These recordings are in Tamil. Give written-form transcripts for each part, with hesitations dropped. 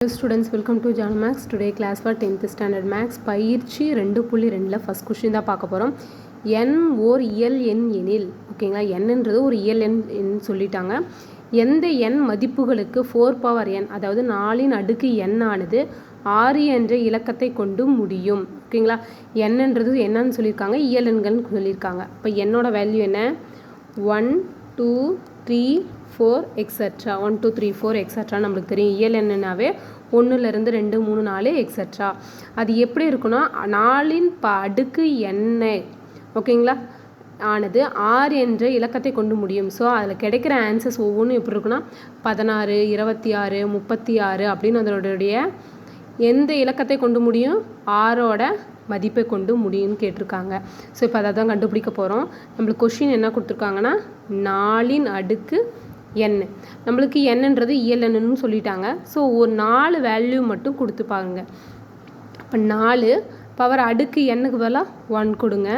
Hello students, welcome to John Max. Today class for 10th standard Max பயிற்சி 2.2ல ஃபர்ஸ்ட் क्वेश्चन தான் பார்க்க போறோம். n ஓர் இயல் எண் எனில் ஓகேங்களா, nன்றது ஒரு இயல் எண் சொல்லிட்டாங்க. எந்த n மதிப்புகளுக்கு 4 பவர் n அதாவது 4 இன் அடுக்கு n ஆனது 6 என்ற இலக்கத்தை கொண்டு முடியும். ஓகேங்களா, nன்றது என்னன்னு சொல்லியிருக்காங்க, இயல் எண்கள்னு சொல்லியிருக்காங்க. அப்போ என்னோட வேல்யூ என்ன, 1 2 3 4 எக்ஸெட்ரா 1 2 3 4 எக்ஸெட்ரா நம்மளுக்கு தெரியும். இயல் எண்ணாவே 1லேருந்து 2 3 4 எக்ஸெட்ரா. அது எப்படி இருக்குன்னா 4இன் அடுக்கு n ஓகேங்களா ஆனது 6 என்ற இலக்கத்தை கொண்டு முடியும். ஸோ அதில் கிடைக்கிற ஆன்சர்ஸ் ஒவ்வொன்றும் எப்படி இருக்குன்னா 16 26 36 அப்படின்னு அதனுடைய எந்த இலக்கத்தை கொண்டு முடியும், 6ஓட மதிப்பை கொண்டு முடியும்னு கேட்டிருக்காங்க. ஸோ இப்போ அதை தான் கண்டுபிடிக்க போகிறோம். நம்மளுக்கு கொஷின் என்ன கொடுத்துருக்காங்கன்னா 4இன் அடுக்கு n, நம்மளுக்கு என்னன்றது இயல் எண்ணுன்னு சொல்லிட்டாங்க. ஸோ ஒரு 4 வேல்யூ மட்டும் கொடுத்துப்பாங்க. இப்போ 4 பவர் அடுக்கு எண்ணுக்கு பதிலாக 1 கொடுங்க.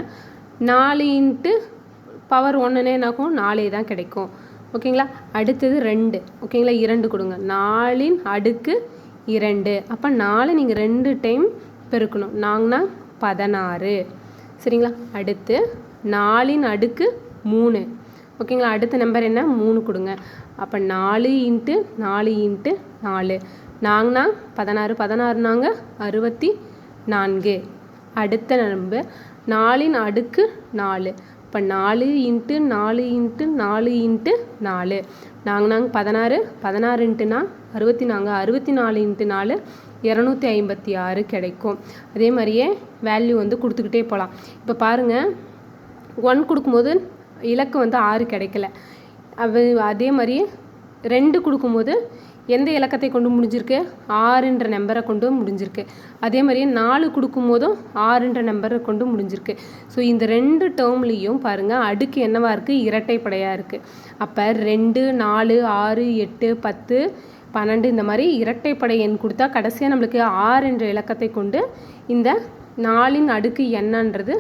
4 இன்ட்டு பவர் 1னே என்னாகும் 4 தான் கிடைக்கும். ஓகேங்களா, அடுத்தது 2 ஓகேங்களா, 2 கொடுங்க. 4இன் அடுக்கு 2, அப்போ 4 நீங்கள் 2 டைம் பெருக்கணும், நாங்கன்னா 16 சரிங்களா. அடுத்து 4இன் அடுக்கு 3 ஓகேங்களா, அடுத்த நம்பர் என்ன 3 கொடுங்க. அப்போ 4 இன்ட்டு 4 இன்ட்டு 4 நாங்கன்னா 16 16 நாங்கள் 64. அடுத்த நம்பர் 4இன் அடுக்கு 4, இப்போ 4 இன்ட்டு 4 இன்ட்டு 4 இன்ட்டு 4 நாங்கள் 16 16 இன்ட்டுனா 64 64 இன்ட்டு 4 256 கிடைக்கும். அதே மாதிரியே வேல்யூ கொடுத்துக்கிட்டே போகலாம். இப்போ பாருங்கள், 1 கொடுக்கும்போது இலக்கு 6 கிடைக்கல. அதே மாதிரி 2 கொடுக்கும்போது எந்த இலக்கத்தை கொண்டு முடிஞ்சிருக்கு, 6ன்ற நம்பரை கொண்டு முடிஞ்சிருக்கு. அதே மாதிரியே 4 கொடுக்கும்போதும் 6ன்ற நம்பரை கொண்டு முடிஞ்சிருக்கு. ஸோ இந்த 2 டேர்ம்லேயும் பாருங்கள் அடுக்கு என்னவாக இருக்குது, இரட்டைப்படையாக இருக்குது. அப்போ 2 4 6 8 10 12 இந்த மாதிரி இரட்டைப்படை எண் கொடுத்தா கடைசியாக நம்மளுக்கு 6 என்ற இலக்கத்தை கொண்டு இந்த 4இன் அடுக்கு என்னன்றது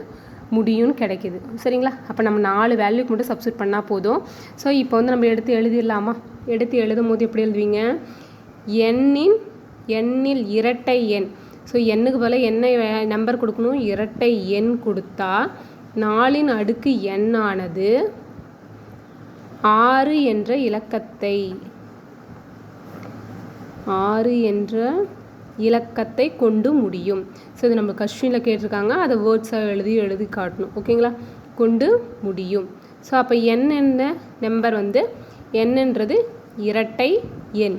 முடியும்னு கிடைக்கிது சரிங்களா. அப்போ நம்ம 4 வேல்யூக்கு மட்டும் சப்ஸ்டிட் பண்ணால் போதும். ஸோ இப்போ நம்ம எடுத்து எழுதிடலாமா, எடுத்து எழுதும் போது எப்படி எழுதுவீங்க, எண்ணில் இரட்டை எண். ஸோ எண்ணுக்கு பதிலாக என்ன நம்பர் கொடுக்கணும், இரட்டை எண் கொடுத்தா 4இன் அடுக்கு n ஆனது 6 என்ற இலக்கத்தை 6 என்ற இலக்கத்தை கொண்டு முடியும். ஸோ இது நம்ம கொஸ்டினில் கேட்டிருக்காங்க, அதை வேர்ட்ஸாக எழுதி காட்டணும் ஓகேங்களா, கொண்டு முடியும். ஸோ அப்போ என்ன நம்பர் என்னன்றது இரட்டை எண்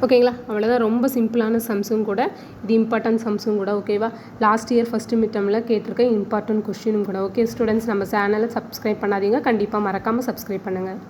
ஓகேங்களா. அவ்வளோதான், ரொம்ப சிம்பிளான சம்ஸும் கூட, இது இம்பார்ட்டன்ட் சம்ஸும் கூட ஓகேவா. லாஸ்ட் இயர் ஃபஸ்ட்டு மிட்டமில் கேட்டிருக்க இம்பார்ட்டன்ட் கொஸ்டினும் கூட. ஓகே ஸ்டூடெண்ட்ஸ், நம்ம சேனலை சப்ஸ்கிரைப் பண்ணாதீங்க, கண்டிப்பாக மறக்காமல் சப்ஸ்கிரைப் பண்ணுங்கள்.